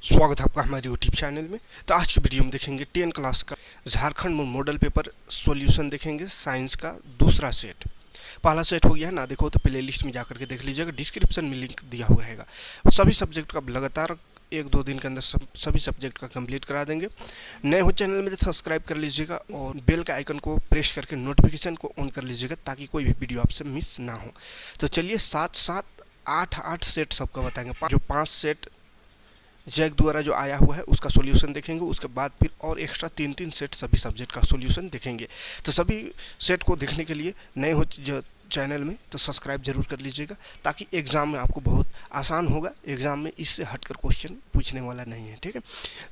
स्वागत है आपका हमारे यूट्यूब चैनल में। तो आज की वीडियो में देखेंगे 10 क्लास का झारखंड में मॉडल पेपर सॉल्यूशन देखेंगे साइंस का दूसरा सेट। पहला सेट हो गया है ना, देखो तो प्ले लिस्ट में जाकर के देख लीजिएगा, डिस्क्रिप्शन में लिंक दिया हुआ रहेगा। सभी सब्जेक्ट का लगातार 1-2 दिन के अंदर सभी सब्जेक्ट का कंप्लीट करा देंगे। नए हो चैनल में तो सब्सक्राइब कर लीजिएगा और बेल का आइकन को प्रेस करके नोटिफिकेशन को ऑन कर लीजिएगा ताकि कोई भी वीडियो आपसे मिस ना हो। तो चलिए 7-7 8-8 सेट सबका बताएंगे। जो 5 सेट जैक द्वारा जो आया हुआ है उसका सॉल्यूशन देखेंगे, उसके बाद फिर और एक्स्ट्रा 3-3 सेट सभी सब्जेक्ट का सॉल्यूशन देखेंगे। तो सभी सेट को देखने के लिए नए हो जो चैनल में तो सब्सक्राइब जरूर कर लीजिएगा ताकि एग्ज़ाम में आपको बहुत आसान होगा। एग्ज़ाम में इससे हटकर क्वेश्चन पूछने वाला नहीं है, ठीक है।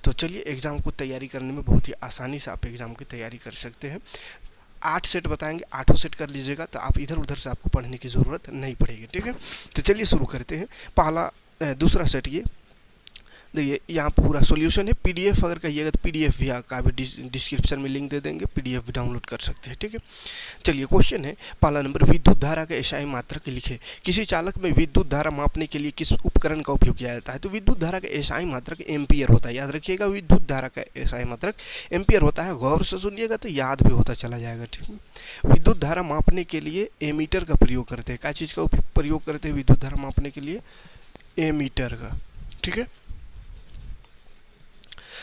तो चलिए एग्ज़ाम को तैयारी करने में बहुत ही आसानी से आप एग्ज़ाम की तैयारी कर सकते हैं। 8 सेट बताएंगे, 8 सेट कर लीजिएगा तो आप इधर उधर से आपको पढ़ने की ज़रूरत नहीं पड़ेगी, ठीक है। तो चलिए शुरू करते हैं। दूसरा सेट ये देखिए, यहाँ पर पूरा सॉल्यूशन है। पीडीएफ अगर कहिएगा तो पीडीएफ भी का भी डिस्क्रिप्शन में लिंक दे देंगे, पीडीएफ भी डाउनलोड कर सकते हैं, ठीक है। चलिए क्वेश्चन है पहला नंबर, विद्युत धारा के एसआई मात्रक लिखे। किसी चालक में विद्युत धारा मापने के लिए किस उपकरण का उपयोग किया जाता है? तो विद्युत धारा का एसआई मात्रक एम्पियर होता है, याद रखिएगा। विद्युत धारा का एसआई मात्रक एम्पियर होता है। गौर से सुनिएगा तो याद भी होता चला जाएगा, ठीक है। विद्युत धारा मापने के लिए एमीटर का प्रयोग करते हैं। क्या चीज़ का प्रयोग करते हैं विद्युत धारा मापने के लिए? एमीटर का, ठीक है।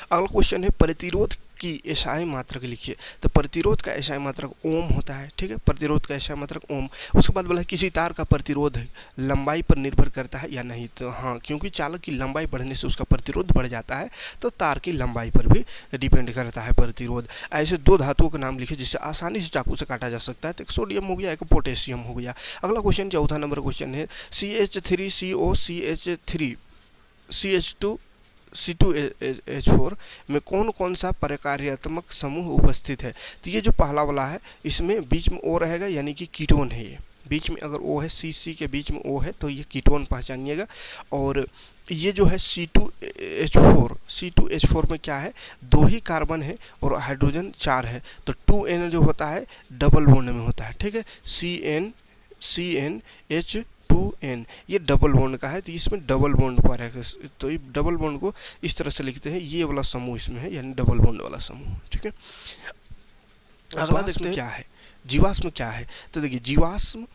अगला क्वेश्चन है प्रतिरोध की एसआई मात्रक लिखिए। तो प्रतिरोध का एसआई मात्रक ओम होता है, ठीक है। प्रतिरोध का एसआई मात्रक ओम। उसके बाद बोला किसी तार का प्रतिरोध लंबाई पर निर्भर करता है या नहीं? तो हाँ, क्योंकि चालक की लंबाई बढ़ने से उसका प्रतिरोध बढ़ जाता है तो तार की लंबाई पर भी डिपेंड करता है प्रतिरोध। ऐसे 2 धातुओं का नाम लिखिए जिससे आसानी से चाकू से काटा जा सकता है। तो एक सोडियम हो गया, एक पोटेशियम हो गया। अगला क्वेश्चन चौथा नंबर क्वेश्चन है CH3CO CH3 CH2 C2H4 में कौन कौन सा प्रकार्यात्मक समूह उपस्थित है? तो ये जो पहला वाला है इसमें बीच में O रहेगा, यानी कि कीटोन है। ये बीच में अगर O है, C के बीच में O है तो ये कीटोन पहचानिएगा। और ये जो है C2H4 में क्या है? 2 ही कार्बन है और हाइड्रोजन 4 है। तो 2N जो होता है डबल बॉन्ड में होता है, ठीक है। CNH2N ये डबल बॉन्ड का है, तो इसमें डबल बॉन्ड पर है। तो ये डबल बॉन्ड को इस तरह से लिखते हैं, ये वाला समूह इसमें है, यानी डबल बॉन्ड वाला समूह, ठीक है। अगला देखते हैं क्या है, जीवाश्म क्या है? तो देखिए, जीवाश्म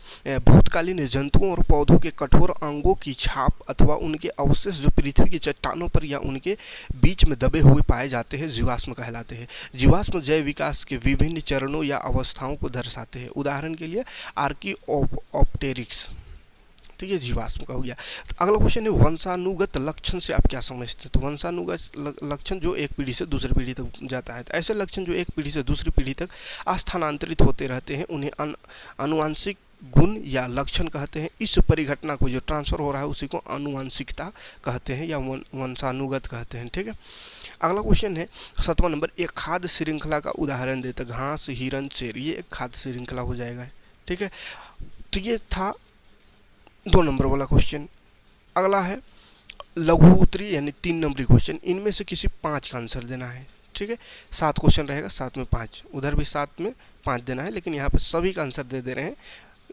भूतकालीन जंतुओं और पौधों के कठोर अंगों की छाप अथवा उनके अवशेष जो पृथ्वी की चट्टानों पर या उनके बीच में दबे हुए पाए जाते हैं, जीवाश्म कहलाते हैं। जीवाश्म जैव विकास के विभिन्न चरणों या अवस्थाओं को दर्शाते हैं। उदाहरण के लिए आर्कियोप्टेरिक्स, तो ये जीवाश्म का हो गया। तो अगला क्वेश्चन है वंशानुगत लक्षण से आप क्या समझते हैं? तो वंशानुगत लक्षण जो एक पीढ़ी से दूसरी पीढ़ी तक जाता है। तो ऐसे लक्षण जो एक पीढ़ी से दूसरी पीढ़ी तक स्थानांतरित होते रहते हैं उन्हें अनुवांशिक गुण या लक्षण कहते हैं। इस परिघटना को जो ट्रांसफर हो रहा है उसी को अनुवांशिकता कहते हैं या वंशानुगत कहते हैं, ठीक है। अगला क्वेश्चन है 7वां नंबर, एक खाद्य श्रृंखला का उदाहरण देते। घास, हिरन, शेर, ये एक खाद्य श्रृंखला हो जाएगा, ठीक है। तो ये था 2 नंबर वाला क्वेश्चन। अगला है लघु उत्तरी यानी 3 नंबरी क्वेश्चन। इनमें से किसी 5 का आंसर देना है, ठीक है। 7 क्वेश्चन रहेगा, 7 में 5, उधर भी 7 में 5 देना है, लेकिन यहाँ पे सभी का आंसर दे रहे हैं।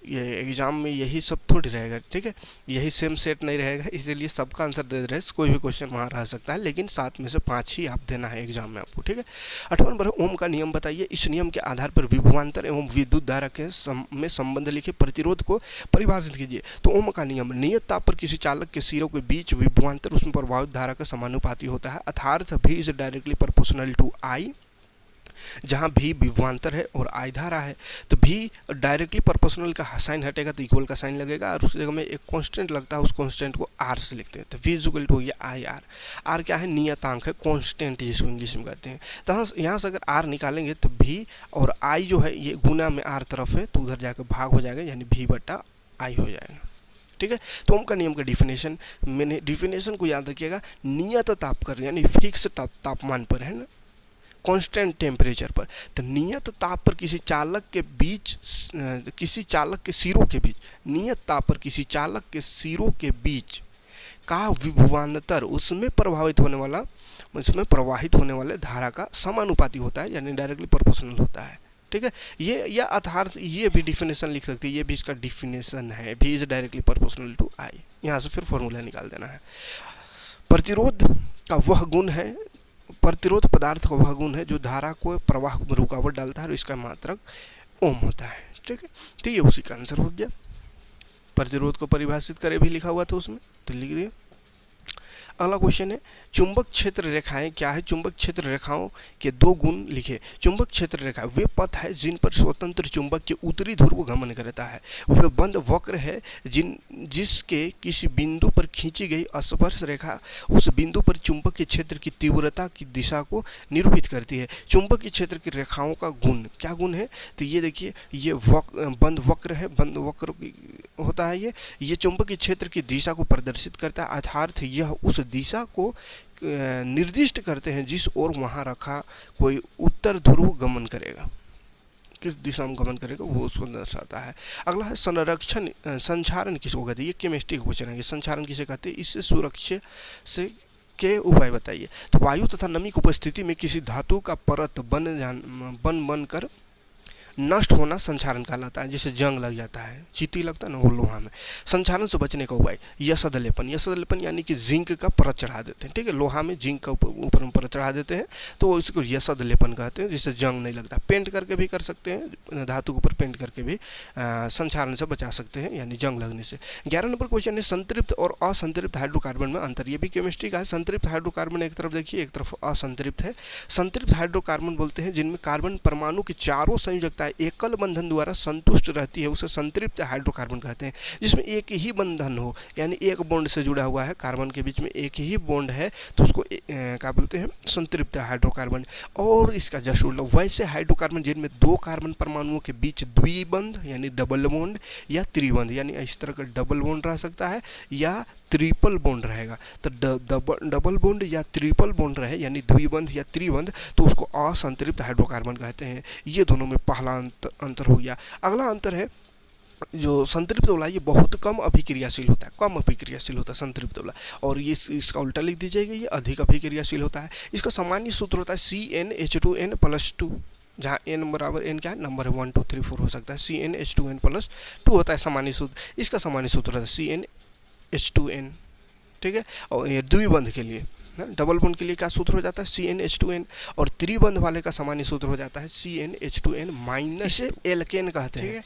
ये एग्जाम में यही सब थोड़ी रहेगा, ठीक है। यही सेम सेट नहीं रहेगा, इसीलिए सबका आंसर दे रहे हैं। कोई भी क्वेश्चन वहाँ रह सकता है, लेकिन 7 में से 5 ही आप देना है एग्जाम में आपको, ठीक है। 8वां नंबर है ओम का नियम बताइए। इस नियम के आधार पर विभवांतर एवं विद्युत धारा के में संबंध लिखे। प्रतिरोध को परिभाषित कीजिए। तो ओम का नियम, नियत ताप पर किसी चालक के सिरों के बीच विभवांतर उसमें प्रभावित धारा का समानुपाती होता है, अर्थात V is directly proportional to I, जहाँ भी विभवांतर है और I धारा है। तो भी डायरेक्टली प्रोपोर्शनल का साइन हटेगा तो इक्वल का साइन लगेगा और उस जगह में एक कांस्टेंट लगता है, उस कांस्टेंट को R से लिखते हैं। तो V इक्वल टू हो गया IR। R क्या है? नियतांक है, कांस्टेंट जिसको इंग्लिश में कहते हैं। तो यहाँ से अगर R निकालेंगे तो V और I जो है ये गुना में R तरफ है तो उधर जाकर भाग हो जाएगा, यानी V/I हो जाएगा, ठीक है। तो ओम का नियम का डिफिनेशन, मैंने डिफिनेशन को याद रखिएगा। नियत ताप पर यानी फिक्स तापमान पर है ना, कांस्टेंट टेम्परेचर पर। तो नियत ताप पर किसी चालक के सिरों के बीच, नियत ताप पर किसी चालक के सिरों के बीच का विभवांतर उसमें प्रवाहित होने वाले धारा का समानुपाती होता है, यानी डायरेक्टली प्रोपोर्शनल होता है, ठीक है। ये या अर्थात ये भी डिफिनेशन लिख सकते हैं, ये भी इसका डिफिनेशन है। V is directly proportional to I। यहाँ से फिर फॉर्मूला निकाल देना है। प्रतिरोध का वह गुण है, प्रतिरोध पदार्थ का वह गुण है जो धारा को प्रवाह में रुकावट डालता है और इसका मात्रक ओम होता है। ठीक है, तो ये उसी का आंसर हो गया। प्रतिरोध को परिभाषित करे भी लिखा हुआ था उसमें, तो लिख दिया। अगला क्वेश्चन है चुंबक क्षेत्र रेखाएं क्या है? चुंबक क्षेत्र रेखाओं के दो गुण लिखे। चुंबक क्षेत्र रेखा वे पथ है जिन पर स्वतंत्र चुंबक के उत्तरी ध्रुव को गमन करता है। वे बंद वक्र है जिसके किसी बिंदु पर खींची गई स्पर्श रेखा उस बिंदु पर चुंबक के क्षेत्र की तीव्रता की दिशा को निरूपित करती है। चुंबक के क्षेत्र की रेखाओं का गुण क्या गुण है? तो ये देखिए, ये बंद वक्र है, बंद वक्र होता है ये चुंबकीय क्षेत्र की दिशा को प्रदर्शित करता है, अर्थात यह उस दिशा को निर्दिष्ट करते हैं जिस ओर वहाँ रखा कोई उत्तर ध्रुव गमन करेगा, किस दिशा में गमन करेगा वो उसको दर्शाता है। अगला है संरक्षण संचारण किसको कहते हैं? ये केमिस्ट्री का क्वेश्चन है कि संचारण किसे कहते हैं, इससे सुरक्षा से के उपाय बताइए। तो वायु तथा नमी की उपस्थिति में किसी धातु का परत बन कर नष्ट होना संचारण कहलाता है। जैसे जंग लग जाता है, चीटी लगता है ना वो लोहा में। संचारण से बचने का उपाय यसद लेपन, यसद लेपन यानी कि जिंक का परत चढ़ा देते हैं। ठीक है, लोहा में जिंक का ऊपर में परत चढ़ा देते हैं तो इसको यसद लेपन कहते हैं, जिससे जंग नहीं लगता। पेंट करके भी कर सकते हैं, धातु के ऊपर पेंट करके भी संचारण से बचा सकते हैं, यानी जंग लगने से। 11 नंबर क्वेश्चन है संतृप्त और असंतृप्त हाइड्रोकार्बन में अंतर। ये भी केमिस्ट्री का है। संतृप्त हाइड्रोकार्बन एक तरफ देखिए, एक तरफ असंतृप्त है। संतृप्त हाइड्रोकार्बन बोलते हैं जिनमें कार्बन परमाणु की चारों संयोजकता एकल बंधन द्वारा संतुष्ट रहती है, उसे संतृप्त हाइड्रोकार्बन कहते हैं। जिसमें एक ही बंधन हो, यानी एक बॉन्ड से जुड़ा हुआ है, कार्बन के बीच में एक ही बॉन्ड है, तो उसको क्या बोलते हैं? संतृप्त हाइड्रोकार्बन। और इसका जस्ट उल्टा वैसे हाइड्रोकार्बन जिनमें दो कार्बन परमाणुओं के बीच द्विबंध यानी डबल बॉन्ड या त्रिबंध यानी इस तरह का डबल बॉन्ड रह सकता है या ट्रिपल बॉन्ड रहेगा। तो डबल बॉन्ड या ट्रिपल बॉन्ड रहे यानी द्विबंध या त्रिबंध, तो उसको असंतृप्त हाइड्रोकार्बन कहते हैं। ये दोनों में पहला अंतर हो गया। अगला अंतर है जो संतृप्त वाला, ये बहुत कम अभिक्रियाशील होता है, कम अभिक्रियाशील होता है संतृप्त वाला। और ये इसका उल्टा लिख दीजिएगा, ये अधिक अभिक्रियाशील होता है। इसका सामान्य सूत्र होता है CnH2n+2, जहाँ n बराबर n क्या है? नंबर है 1 2 3 4 हो सकता है। CnH2n+2 होता है सामान्य सूत्र। इसका सामान्य सूत्र होता है CnH2n। ठीक है, और ये द्विबंध के लिए, डबल बॉन्ड के लिए क्या सूत्र हो जाता है? CnH2n। और त्रिबंध वाले का सामान्य सूत्र हो जाता है CnH2n-। इसे एल्केन कहते हैं।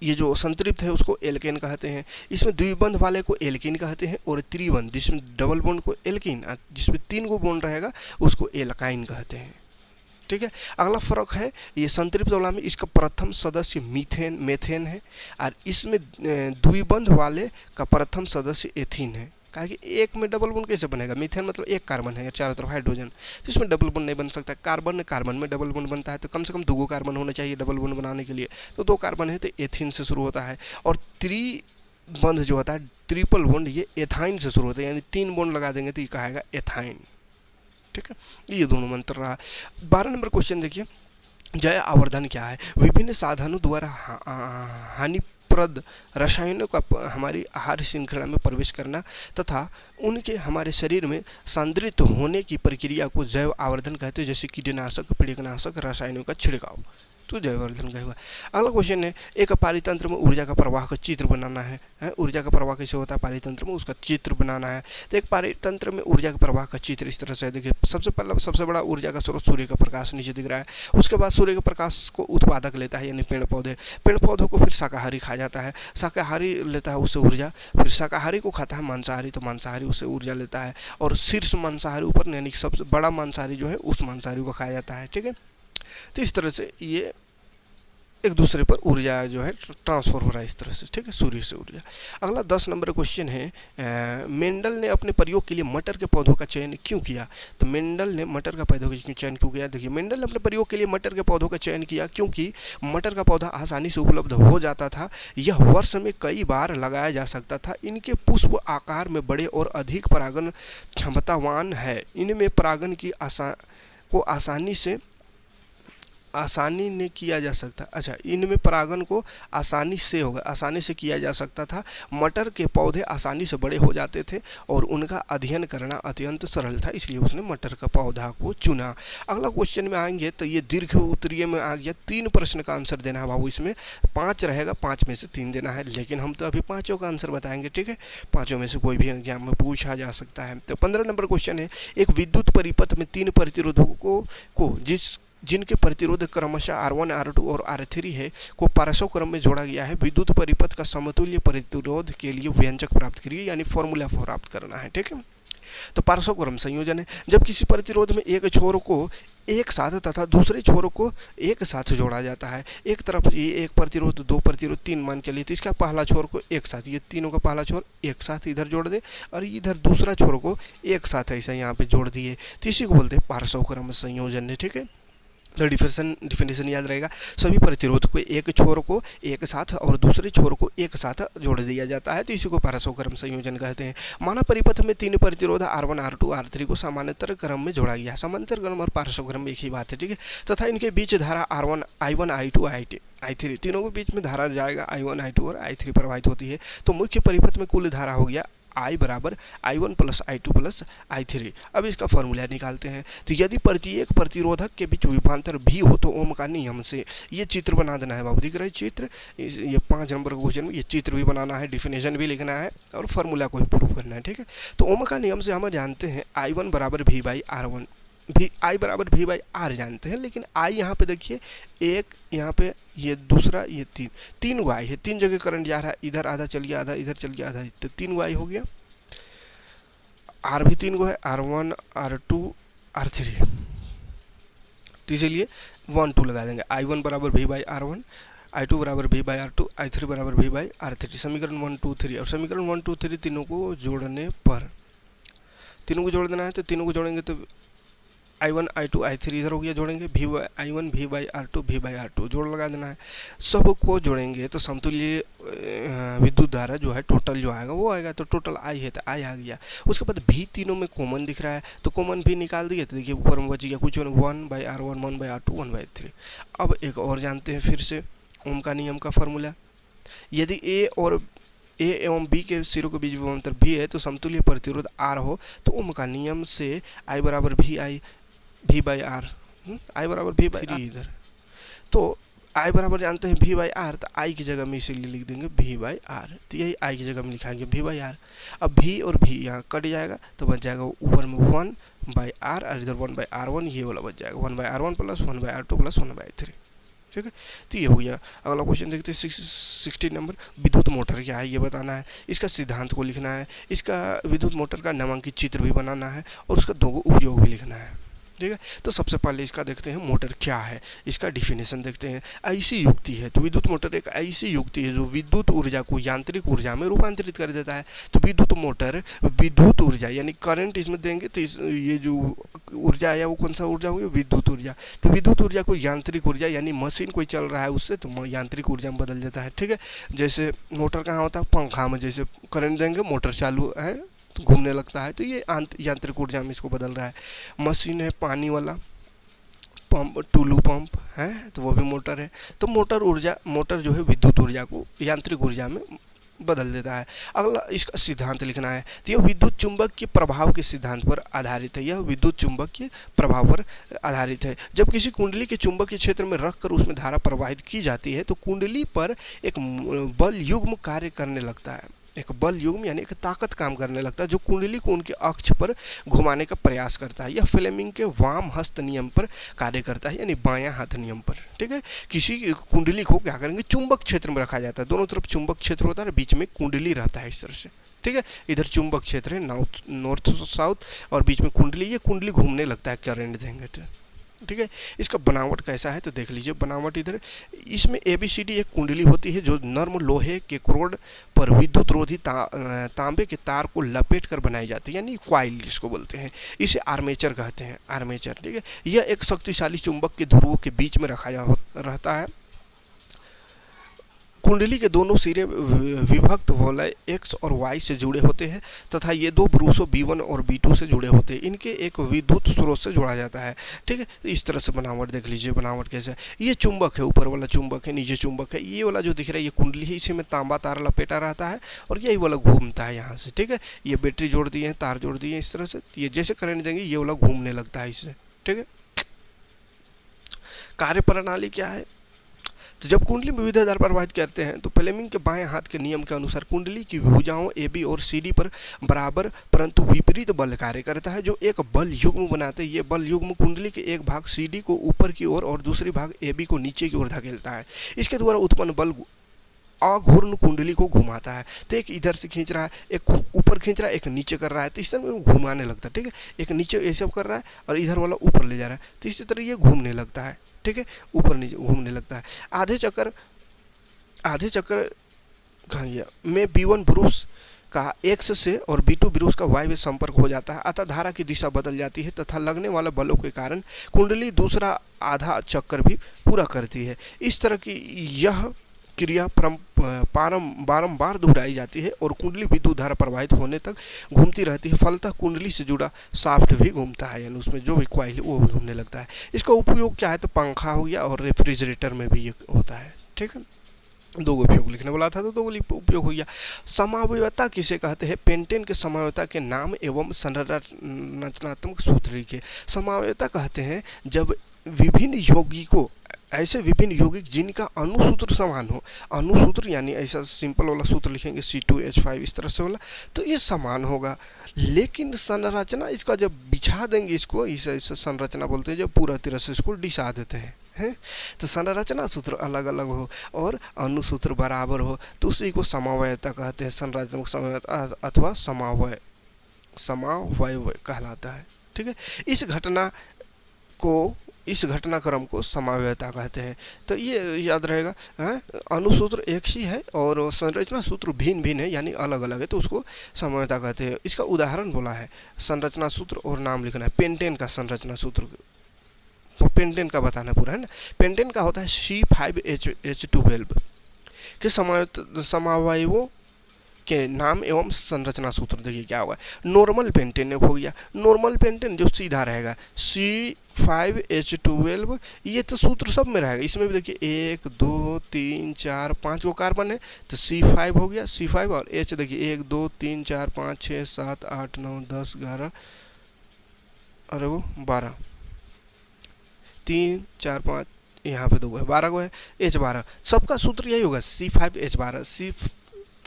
ये जो संतृप्त है उसको एल्केन कहते हैं। इसमें द्विबंध वाले को एल्कीन कहते हैं, और त्रिबंध जिसमें डबल बॉन्ड को एल्कीन, जिसमें 3 को बॉन्ड रहेगा उसको एल्काइन कहते हैं। ठीक है, अगला फर्क है ये संतृप्त वाला में इसका प्रथम सदस्य मेथेन है, और इसमें द्विबंध वाले का प्रथम सदस्य एथीन है। कहा कि एक में डबल बॉन्ड कैसे बनेगा? मीथेन मतलब एक कार्बन है, चारों तरफ हाइड्रोजन, तो इसमें डबल बॉन्ड नहीं बन सकता। कार्बन में डबल बॉन्ड बनता है तो कम से कम 2 कार्बन होना चाहिए डबल बॉन्ड बनाने के लिए, तो 2 कार्बन है तो एथीन से शुरू होता है। और त्रिबंध जो होता है, ट्रिपल बॉन्ड, ये एथाइन से शुरू होता है, यानी 3 बॉन्ड लगा देंगे तो ये कहेगा एथाइन। ठीक है, ये दोनों में अंतर रहा। 12 नंबर क्वेश्चन देखिए, जय आवर्धन क्या है? विभिन्न साधनों द्वारा हानिप्रद रसायनों का हमारी आहार श्रृंखला में प्रवेश करना तथा उनके हमारे शरीर में संद्रित होने की प्रक्रिया को जैव आवर्धन कहते हैं, जैसे कीटनाशक, पीड़कनाशक, रसायनों का छिड़काव, तो जैवावर्धन का हुआ। अगला क्वेश्चन है एक पारितंत्र में ऊर्जा का प्रवाह का चित्र बनाना है। ऊर्जा का प्रवाह कैसे होता है पारितंत्र में, उसका चित्र बनाना है। तो एक पारितंत्र में ऊर्जा के प्रवाह का चित्र इस तरह से देखिए, सबसे पहला सबसे बड़ा ऊर्जा का स्रोत सूर्य का प्रकाश नीचे दिख रहा है। उसके बाद सूर्य के प्रकाश को उत्पादक लेता है यानी पेड़ पौधे, पेड़ पौधों को फिर शाकाहारी खा जाता है, शाकाहारी लेता है उससे ऊर्जा, फिर शाकाहारी को खाता है मांसाहारी, तो मांसाहारी उससे ऊर्जा लेता है, और शीर्ष मांसाहारी ऊपर यानी सबसे बड़ा मांसाहारी जो है उस मांसाहारी को खाया जाता है। ठीक है, तो इस तरह से ये एक दूसरे पर ऊर्जा जो है ट्रांसफर हो रहा है इस तरह से। ठीक है, सूर्य से ऊर्जा। अगला 10 नंबर क्वेश्चन है मेंडल ने अपने प्रयोग के लिए मटर के पौधों का चयन क्यों किया? तो मेंडल ने मटर का पौधों का चयन क्यों किया? देखिए, मेंडल ने अपने प्रयोग के लिए मटर के पौधों का चयन किया क्योंकि मटर का पौधा आसानी से उपलब्ध हो जाता था, यह वर्ष में कई बार लगाया जा सकता था, इनके पुष्प आकार में बड़े और अधिक परागण क्षमतावान है, इनमें परागण की आसानी से आसानी ने किया जा सकता। अच्छा, इनमें परागण को आसानी से होगा, आसानी से किया जा सकता था। मटर के पौधे आसानी से बड़े हो जाते थे और उनका अध्ययन करना अत्यंत सरल था, इसलिए उसने मटर का पौधा को चुना। अगला क्वेश्चन में आएंगे तो ये दीर्घ उत्तरीय में आ गया। 3 प्रश्न का आंसर देना है बाबू, इसमें 5 रहेगा, 5 में से 3 देना है, लेकिन हम तो अभी 5 का आंसर बताएंगे, ठीक है। 5 में से कोई भी एग्जाम में पूछा जा सकता है। तो 15 नंबर क्वेश्चन है, एक विद्युत परिपथ में 3 प्रतिरोधकों को जिनके प्रतिरोध क्रमशः R1, R2 और R3 है को पारस्व क्रम में जोड़ा गया है। विद्युत परिपथ का समतुल्य प्रतिरोध के लिए व्यंजक प्राप्त करिए, यानी फॉर्मूला प्राप्त करना है, ठीक है। तो पारस्व क्रम संयोजन है, जब किसी प्रतिरोध में एक छोर को एक साथ तथा दूसरे छोरों को एक साथ जोड़ा जाता है। एक तरफ ये एक प्रतिरोध, 2 प्रतिरोध, 3 मान चलिए, तो इसका पहला छोर को एक साथ, ये तीनों का पहला छोर एक साथ इधर जोड़ दे और इधर दूसरा छोर को एक साथ ऐसा यहाँ पे जोड़ दिए, तो इसी को बोलते हैं पारस्व क्रम संयोजन है, ठीक है। तो डिफिनेशन याद रहेगा, सभी प्रतिरोध को एक छोर को एक साथ और दूसरे छोर को एक साथ जोड़ दिया जाता है, तो इसी को पारस्व क्रम संयोजन कहते हैं। माना परिपथ में 3 प्रतिरोध R1, R2, R3 को समानांतर क्रम में जोड़ा गया। समानांतर क्रम और पारस्व क्रम एक ही बात है, ठीक है। तथा इनके बीच धारा R1, I1, I2, I3 तीनों के बीच में धारा जाएगा I1, I2 और I3 प्रवाहित होती है। तो मुख्य परिपथ में कुल धारा हो गया I बराबर I1 plus I2 plus I3। अब इसका फॉर्मूला निकालते हैं। तो यदि प्रत्येक प्रतिरोधक के बीच विभवांतर भी हो तो ओम का नियम से, ये चित्र बना देना है बाबू, दिख रहा है चित्र, ये 5 नंबर का क्वेश्चन में ये चित्र भी बनाना है, डिफिनेशन भी लिखना है और फॉर्मूला को भी प्रूव करना है, ठीक है। तो ओम का नियम से हम जानते हैं I1 बराबर V बाई R1, I बराबर V बाई R जानते हैं, लेकिन I यहाँ पे देखिए, एक यहाँ पे, ये दूसरा, ये 3 गो I है, 3 जगह करंट जा रहा है, इधर आधा चल गया, आधा इधर चल गया, आधा, तो 3 गो I हो गया। R भी 3 गो है, R1, R2, R3, तो इसीलिए 1 2 लगा देंगे। I1 बराबर V बाई R1, I2 बराबर V बाई R2, I3 बराबर V बाई R3, समीकरण 1 2 3। और समीकरण 1 2 3 तीनों को जोड़ने पर, तीनों को जोड़ देना है, तो तीनों को जोड़ेंगे तो I1, I2, I3 इधर हो गया, जोड़ेंगे I1 V by R2, V by R2 जोड़ लगा देना है। सबको जोड़ेंगे तो समतुल्य विद्युत धारा जो है टोटल जो आएगा वो आएगा, तो टोटल I है तो I आ गया। उसके बाद V तीनों में कॉमन दिख रहा है, तो कॉमन भी निकाल दिए, तो देखिए ऊपर में बच गया कुछ 1 by R1, 1 by R2, 1 by 3। अब एक और जानते हैं फिर से ओम का नियम का फॉर्मूला, यदि A एवं B के सिरों के बीच विभवांतर V है तो समतुल्य प्रतिरोध R हो, तो ओम का नियम से I बराबर V बाई R, I बराबर V बाई 3 इधर, तो I बराबर जानते हैं V बाई R, तो I की जगह में इसीलिए लिख देंगे V बाई R, तो यही I की जगह में लिखाएंगे V बाई R। अब V और V यहाँ कट जाएगा तो बच जाएगा ऊपर में 1 बाई R और इधर 1 बाई R1, ये वाला बच जाएगा 1 by R1 plus 1 by R2 plus 1 by 3, ठीक है। तो ये हो गया। अगला क्वेश्चन देखते हैं 16 नंबर, विद्युत मोटर क्या है ये बताना है, इसका सिद्धांत को लिखना है, इसका विद्युत मोटर का नामांकित चित्र भी बनाना है और उसका 2 उपयोग भी लिखना है, ठीक है। तो सबसे पहले इसका देखते हैं मोटर क्या है, इसका डिफिनेशन देखते हैं। ऐसी युक्ति है, तो विद्युत मोटर एक ऐसी युक्ति है जो विद्युत ऊर्जा को यांत्रिक ऊर्जा में रूपांतरित कर देता है। तो विद्युत मोटर विद्युत ऊर्जा यानी करंट इसमें देंगे तो ये जो ऊर्जा आया वो कौन सा ऊर्जा हुई, विद्युत ऊर्जा। तो विद्युत ऊर्जा को यांत्रिक ऊर्जा यानी मशीन कोई चल रहा है उससे तो यांत्रिक ऊर्जा में बदल देता है, ठीक है। जैसे मोटर कहाँ होता है, पंखा में जैसे करंट देंगे मोटर चालू है घूमने लगता है, तो ये यांत्रिक ऊर्जा में इसको बदल रहा है। मशीन है पानी वाला पंप, टुल्लू पंप है, तो वो भी मोटर है। तो मोटर जो है विद्युत ऊर्जा को यांत्रिक ऊर्जा में बदल देता है। अगला इसका सिद्धांत लिखना है, तो यह विद्युत चुंबक के प्रभाव के सिद्धांत पर आधारित है। यह विद्युत चुंबक के प्रभाव पर आधारित है। जब किसी कुंडली के चुंबकीय क्षेत्र में रखकर उसमें धारा प्रवाहित की जाती है तो कुंडली पर एक बल युग्म कार्य करने लगता है, एक बल युग्म यानी एक ताकत काम करने लगता है जो कुंडली को उनके अक्ष पर घुमाने का प्रयास करता है। यह फ्लेमिंग के वाम हस्त नियम पर कार्य करता है, यानी बायां हाथ नियम पर, ठीक है। किसी कुंडली को क्या करेंगे, चुंबक क्षेत्र में रखा जाता है, दोनों तरफ चुंबक क्षेत्र होता है, बीच में कुंडली रहता है इस तरह से, ठीक है। इधर चुंबक क्षेत्र है नॉर्थ साउथ और बीच में कुंडली, ये कुंडली घूमने लगता है करंट देंगे, ठीक है। इसका बनावट कैसा है तो देख लीजिए बनावट इधर। इसमें ABCD एक कुंडली होती है जो नर्म लोहे के क्रोड पर विद्युत रोधी तांबे के तार को लपेट कर बनाई जाती है, यानी क्वाइल जिसको बोलते हैं। इसे आर्मेचर कहते हैं, आर्मेचर, ठीक है। यह एक शक्तिशाली चुंबक के ध्रुवों के बीच में रखा रहता है। कुंडली के दोनों सिरे विभक्त वलय X और Y से जुड़े होते हैं तथा ये दो ब्रूसों B1 और B2 से जुड़े होते हैं। इनके एक विद्युत स्रोत से जोड़ा जाता है। ठीक है, इस तरह से बनावट देख लीजिए, बनावट कैसे है। ये चुंबक है, ऊपर वाला चुंबक है, नीचे चुंबक है। ये वाला जो दिख रहा है ये कुंडली है, इसी में तांबा तार लपेटा रहता है और यही वाला घूमता है यहाँ से। ठीक है, ये बैटरी जोड़ दिए हैं, तार जोड़ दिए हैं इस तरह से, ये जैसे करंट देंगे ये वाला घूमने लगता है इससे। ठीक है, कार्य प्रणाली क्या है? तो जब कुंडली में विद्युत धारा प्रवाहित करते हैं तो फ्लेमिंग के बाएं हाथ के नियम के अनुसार कुंडली की भुजाओं AB और CD पर बराबर परंतु विपरीत बल कार्य करता है, जो एक बल युग्म बनाते हैं। ये बल युग्म कुंडली के एक भाग CD को ऊपर की ओर और दूसरी भाग AB को नीचे की ओर धकेलता है। इसके द्वारा उत्पन्न बल अघूर्ण कुंडली को घुमाता है। तो एक इधर से खींच रहा है, एक ऊपर खींच रहा है, एक नीचे कर रहा है, तो इस तरह में घुमाने लगता है। ठीक है, एक नीचे ऐसे कर रहा है और इधर वाला ऊपर ले जा रहा है, तो इसी तरह ये घूमने लगता है। ठीक है, ऊपर नीचे घूमने लगता है। आधे चक्कर कहाँ गया में B1 ब्रूस का X से और B2 ब्रूस का Y में संपर्क हो जाता है, अतः धारा की दिशा बदल जाती है तथा लगने वाले बलों के कारण कुंडली दूसरा आधा चक्कर भी पूरा करती है। इस तरह की यह क्रिया बारंबार दोहराई जाती है और कुंडली विद्युत धारा प्रवाहित होने तक घूमती रहती है। फलतः कुंडली से जुड़ा शाफ्ट भी घूमता है, यानी उसमें जो भी कॉइल है वो भी घूमने लगता है। इसका उपयोग क्या है? तो पंखा हो गया और रेफ्रिजरेटर में भी ये होता है। ठीक है, दो उपयोग लिखने वाला था तो दो उपयोग हो गया। समावयवता किसे कहते हैं? पेंटेन के समावयवता के नाम एवं संरचनात्मक सूत्र लिखे। समावयवता कहते हैं जब विभिन्न यौगिकों, ऐसे विभिन्न यौगिक जिनका अणुसूत्र समान हो, अणुसूत्र यानी ऐसा सिंपल वाला सूत्र लिखेंगे C2H5 इस तरह से वाला, तो ये समान होगा। लेकिन संरचना इसका जब बिछा देंगे, इसको इसे संरचना बोलते हैं, जब पूरा तरह से इसको डिसा देते हैं तो संरचना सूत्र अलग अलग हो और अणुसूत्र बराबर हो तो उसी को समावयवता कहते हैं। संरचनात्मक समावयवता अथवा समावयव कहलाता है। ठीक है, इस घटनाक्रम को समावयवता कहते हैं। तो ये याद रहेगा, अणुसूत्र एक ही है और संरचना सूत्र भिन्न भिन्न है, यानी अलग अलग है, तो उसको समावयवता कहते हैं। इसका उदाहरण बोला है, संरचना सूत्र और नाम लिखना है। पेंटेन का संरचना सूत्र, तो पेंटेन का बताना पूरा है ना। पेंटेन का होता है C5H12 के समावयवों के नाम एवं संरचना सूत्र। देखिए क्या हुआ, नॉर्मल पेंटेन एक हो गया। नॉर्मल पेंटेन जो सीधा रहेगा C5H12, ये तो सूत्र सब में रहेगा। इसमें भी देखिए 1 2 3 4 5 को कार्बन है तो C5 हो गया, C5 और H देखिए 1 2 3 4 5 6 7 8 9 10 11 अरे वो 12 3 4 5 यहाँ पे 2 है, 12 को है, H12 सबका सूत्र यही होगा C5H12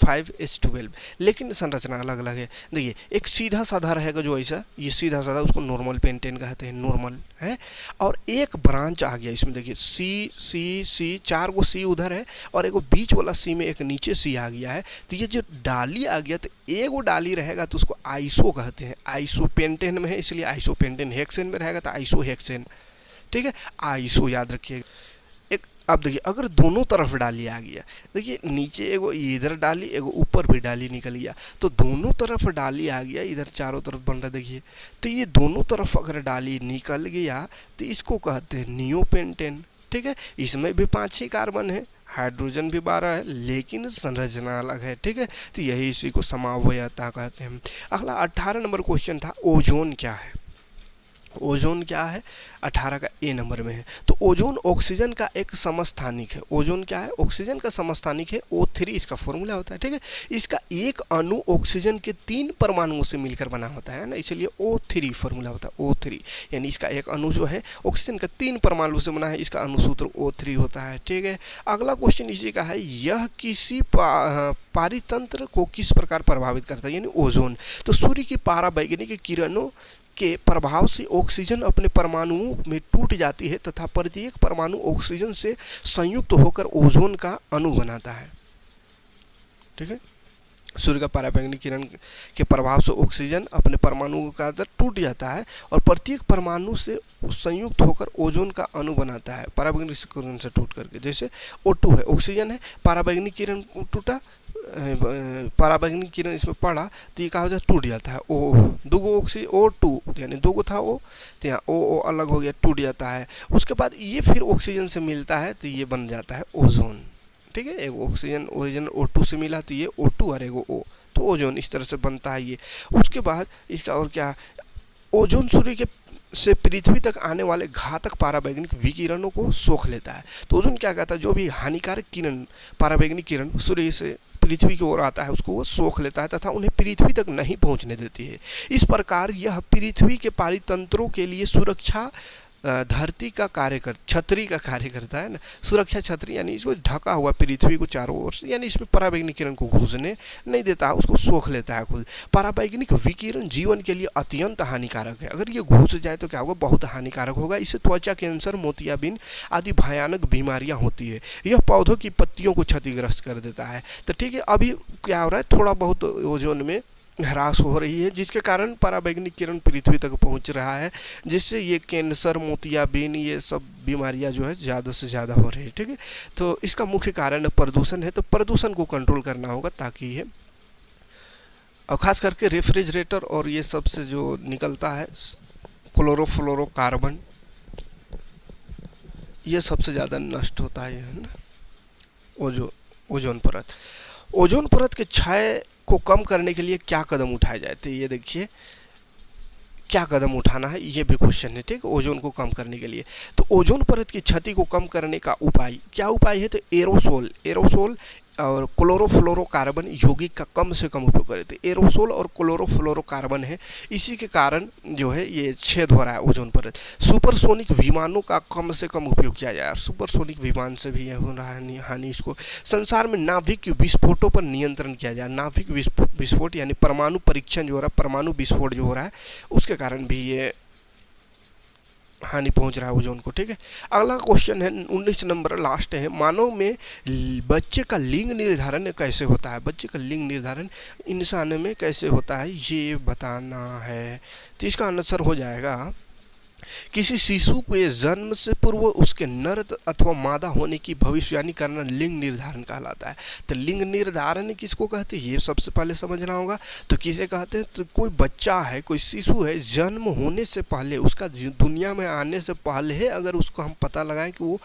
C5H12, लेकिन संरचना अलग अलग है। देखिए एक सीधा साधा रहेगा जो ऐसा, ये सीधा साधा, उसको नॉर्मल पेंटेन कहते हैं, नॉर्मल है। और एक ब्रांच आ गया इसमें, देखिए C 4 को C उधर है और एक बीच वाला C में एक नीचे C आ गया है, तो ये जो डाली आ गया, तो एक वो डाली रहेगा तो उसको आइसो कहते हैं। आइसो पेंटेन में है इसलिए आइसो पेंटेन, हेक्सेन में रहेगा तो आइसो हेक्सेन। ठीक है, आइसो याद रखिएगा। एक अब देखिए अगर दोनों तरफ डाली आ गया, देखिए नीचे एगो इधर डाली, एगो ऊपर भी डाली निकल गया, तो दोनों तरफ डाली आ गया, इधर चारों तरफ बन रहा देखिए, तो ये दोनों तरफ अगर डाली निकल गया तो इसको कहते हैं नियोपेंटेन। ठीक है, इसमें भी 5 ही कार्बन है, हाइड्रोजन भी 12 है, लेकिन संरचना अलग है। ठीक है, तो यही इसी को समावयवता कहते हैं। अगला 18 नंबर क्वेश्चन था, ओजोन क्या है? ओजोन क्या है? 18 का ए नंबर में है। तो ओजोन ऑक्सीजन का एक समस्थानिक है। ओजोन क्या है? ऑक्सीजन का समस्थानिक है, O3 इसका फॉर्मूला होता है। ठीक है, इसका एक अणु ऑक्सीजन के 3 परमाणुओं से मिलकर बना होता है ना, इसलिए O3 फॉर्मूला होता है, O3 यानी इसका एक अणु जो है ऑक्सीजन का 3 परमाणु से बना है, इसका अणुसूत्र O3 होता है। ठीक है, अगला क्वेश्चन इसी का है, यह किसी पारितंत्र को किस प्रकार प्रभावित करता है, यानी ओजोन। तो सूर्य की पराबैंगनी किरणों के प्रभाव से ऑक्सीजन अपने परमाणुओं में टूट जाती है तथा प्रत्येक परमाणु ऑक्सीजन से संयुक्त होकर ओजोन का अणु बनाता है। ठीक है, सूर्य का पराबैंगनी किरण के प्रभाव से ऑक्सीजन अपने परमाणुओं का अंदर टूट जाता है और प्रत्येक परमाणु से संयुक्त होकर ओजोन का अणु बनाता है पराबैंगनी किरण से टूट करके। जैसे O2 है, ऑक्सीजन है, पराबैंगनी किरण टूटा, पराबैंगनी किरण इसमें पड़ा तो ये कहा जाता है टूट जाता है। दूगो ऑक्सीजन O2 यानी दो था O, तो यहाँ O अलग हो गया, टूट जाता है। उसके बाद ये फिर ऑक्सीजन से मिलता है तो ये बन जाता है ओजोन। ठीक है। एक ऑक्सीजन ओरिजिन O2 से मिला तो ये O2 और एगो O, तो ओजोन इस तरह से बनता है ये। उसके बाद इसका और क्या, ओजोन सूर्य के से पृथ्वी तक आने वाले घातक पराबैंगनी विकिरणों को सोख लेता है। तो ओजोन क्या कहता है, जो भी हानिकारक किरण, पराबैंगनी किरण सूर्य से पृथ्वी की ओर आता है उसको वो सोख लेता है तथा उन्हें पृथ्वी तक नहीं पहुंचने देती है। इस प्रकार यह पृथ्वी के पारितंत्रों के लिए सुरक्षा धरती का कार्य कर, छतरी का कार्य करता है ना, सुरक्षा छतरी, यानी इसको ढका हुआ पृथ्वी को चारों ओर से, यानी इसमें पराबैंगनी किरण को घुसने नहीं देता है, उसको सोख लेता है खुद। पराबैंगनी विकिरण जीवन के लिए अत्यंत हानिकारक है। अगर ये घुस जाए तो क्या होगा, बहुत हानिकारक होगा। इससे त्वचा कैंसर, मोतियाबिंद आदि भयानक बीमारियां होती है। यह पौधों की पत्तियों को क्षतिग्रस्त कर देता है। तो ठीक है, अभी क्या हो रहा है, थोड़ा बहुत ओजोन में ह्रास हो रही है, जिसके कारण पराबैंगनी किरण पृथ्वी तक पहुंच रहा है, जिससे ये कैंसर, मोतियाबिंद, ये सब बीमारियां जो है ज़्यादा से ज़्यादा हो रही है। ठीक है, तो इसका मुख्य कारण प्रदूषण है। तो प्रदूषण को कंट्रोल करना होगा ताकि ये, और ख़ास करके रेफ्रिजरेटर और ये सब से जो निकलता है क्लोरोफ्लोरोकार्बन, ये सबसे ज़्यादा नष्ट होता है ना ओजोन परत। ओजोन परत के क्षय को कम करने के लिए क्या कदम उठाए जाए, तो ये देखिए क्या कदम उठाना है, ये भी क्वेश्चन है। ठीक, ओजोन को कम करने के लिए तो ओजोन परत की क्षति को कम करने का उपाय क्या उपाय है, तो एरोसोल और क्लोरोफ्लोरोकार्बन यौगिक का कम से कम उपयोग करें। तो एरोसोल और क्लोरोफ्लोरोकार्बन है, इसी के कारण जो है ये छेद हो रहा है ओजोन परत। सुपरसोनिक विमानों का कम से कम उपयोग किया जाए, और सुपरसोनिक विमान से भी हो रहा है हानि। इसको संसार में नाभिक विस्फोटों पर नियंत्रण किया जाए। नाभिक विस्फोट यानी परमाणु परीक्षण जो हो रहा है, परमाणु विस्फोट जो हो रहा है, उसके कारण भी ये हानि पहुंच रहा है ओजोन को। ठीक है, अगला क्वेश्चन है 19 नंबर, लास्ट है। मानव में बच्चे का लिंग निर्धारण कैसे होता है, बच्चे का लिंग निर्धारण इंसान में कैसे होता है ये बताना है। तो इसका आंसर हो जाएगा, किसी शिशु के जन्म से पूर्व उसके नर अथवा मादा होने की भविष्यवाणी करना लिंग निर्धारण कहलाता है। तो लिंग निर्धारण किसको कहते हैं ये सबसे पहले समझना होगा। तो किसे कहते हैं, तो कोई बच्चा है, कोई शिशु है, जन्म होने से पहले, उसका दुनिया में आने से पहले अगर उसको हम पता लगाएं कि वो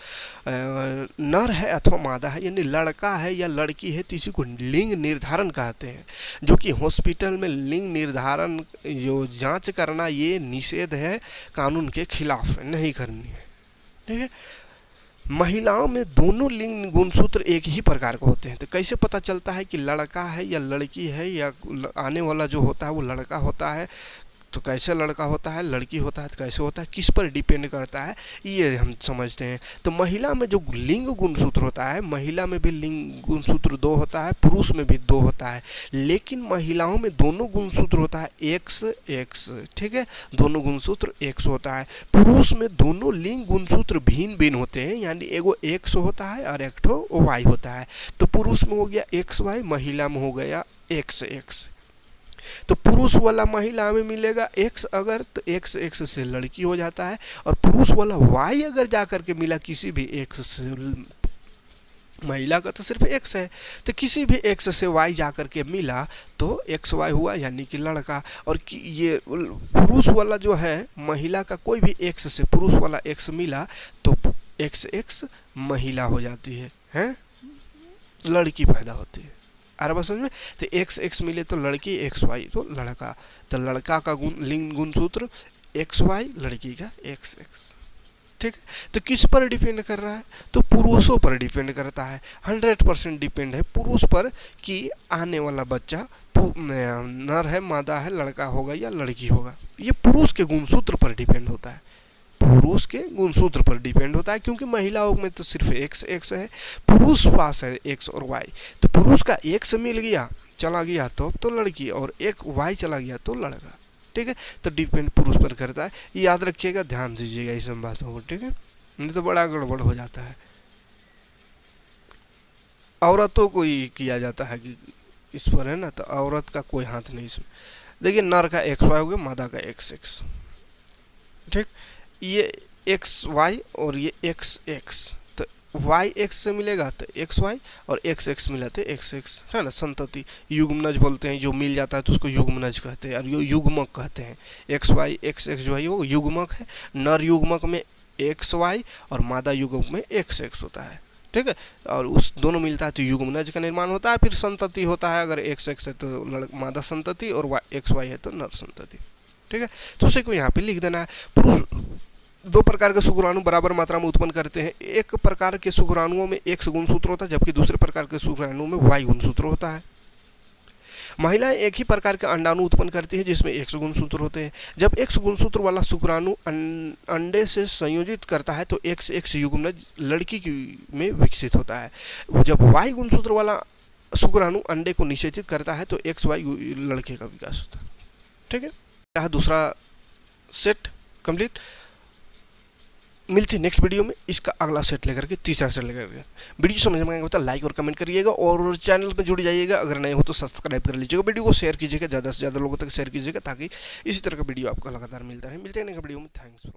नर है अथवा मादा है, यानी लड़का है या लड़की है, तो इसी को लिंग निर्धारण कहते हैं। जो कि हॉस्पिटल में लिंग निर्धारण जो जाँच करना ये निषेध है, कानून के खिलाफ नहीं करनी है। ठीक है, महिलाओं में दोनों लिंग गुणसूत्र एक ही प्रकार के होते हैं। तो कैसे पता चलता है कि लड़का है या लड़की है, या आने वाला जो होता है वो लड़का होता है, तो कैसे लड़का होता है, लड़की होता है तो कैसे होता है, किस पर डिपेंड करता है, ये हम समझते हैं। तो महिला में जो लिंग गुणसूत्र होता है, महिला में भी लिंग गुणसूत्र 2 होता है, पुरुष में भी 2 होता है, लेकिन महिलाओं में दोनों गुणसूत्र होता है XX। ठीक है, दोनों गुणसूत्र X होता है। पुरुष में दोनों लिंग गुणसूत्र भिन्न भिन्न होते हैं, यानी एगो X होता है और एक ठो Y होता है। तो पुरुष में हो गया XY, महिला में हो गया XX। तो पुरुष वाला महिला में मिलेगा X अगर, तो XX से लड़की हो जाता है, और पुरुष वाला Y अगर जाकर के मिला किसी भी X से, महिला का तो सिर्फ X है, तो किसी भी X से Y जाकर के मिला तो XY हुआ, यानी कि लड़का। और कि ये पुरुष वाला जो है, महिला का कोई भी X से पुरुष वाला X मिला तो XX महिला हो जाती है, लड़की पैदा होती है। आ रहा समझ में। तो XX मिले तो लड़की, XY तो लड़का। तो लड़का का लिंग गुणसूत्र XY, लड़की का XX। ठीक है, तो किस पर डिपेंड कर रहा है, तो पुरुषों पर डिपेंड करता है। 100% डिपेंड है पुरुष पर कि आने वाला बच्चा नर है, मादा है, लड़का होगा या लड़की होगा। ये पुरुष के गुणसूत्र पर डिपेंड होता है, पुरुष के गुणसूत्र पर डिपेंड होता है, क्योंकि महिलाओं में तो सिर्फ XX है, पुरुष पास है X और Y। तो पुरुष का X मिल गया, चला गया तो लड़की, और एक Y चला गया तो लड़का। ठीक है, तो डिपेंड पुरुष पर करता है। ये याद रखिएगा, ध्यान दीजिएगा इस बातों को। ठीक है, नहीं तो बड़ा गड़बड़ हो जाता है। औरतों को ही किया जाता है कि इस पर है ना, तो औरत का कोई हाथ नहीं इसमें। देखिए, नर का XY हो गया, मादा का XX। ठीक, ये XY और ये XX, तो YX से मिलेगा तो XY, और XX मिला तो XX, है ना। संतति युग्मनज बोलते हैं, जो मिल जाता है तो उसको युग्मनज कहते हैं, और यो युग्मक कहते हैं। XY XX जो है वो युग्मक है। नर युग्मक में XY और मादा युग्मक में XX होता है। ठीक। ठीक है। और उस दोनों मिलता है तो युग्मनज का निर्माण होता है, फिर संतति होता है। अगर XX है तो मादा संतति और XY है तो नर संतति, ठीक है। तो उसे को यहाँ पे लिख देना है। पुरुष 2 प्रकार के शुक्राणु बराबर मात्रा में उत्पन्न करते हैं। एक प्रकार के शुक्राणुओं में X गुणसूत्र होता है, जबकि दूसरे प्रकार के शुक्राणुओं में Y गुणसूत्र होता है। महिलाएं एक ही प्रकार के अंडाणु उत्पन्न करती हैं जिसमें X गुणसूत्र होते हैं। जब X गुणसूत्र वाला शुक्राणु अंडे से संयोजित करता है तो XX युग्मनज लड़की में विकसित होता है। जब Y गुणसूत्र वाला शुक्राणु अंडे को निषेचित करता है तो XY लड़के का विकास होता है, ठीक है। रहा दूसरा सेट कंप्लीट। मिलती नेक्स्ट वीडियो में इसका अगला सेट लेकर के, तीसरा सेट लेकर के। वीडियो समझ में आएगा तो लाइक और कमेंट करिएगा और चैनल में जुड़ जाइएगा। अगर नए हो तो सब्सक्राइब कर लीजिएगा। वीडियो को शेयर कीजिएगा, ज़्यादा से ज़्यादा लोगों तक शेयर कीजिएगा ताकि इसी तरह का वीडियो आपको लगातार मिलता रहे। मिलते हैं नेक्स्ट वीडियो में। Thanks for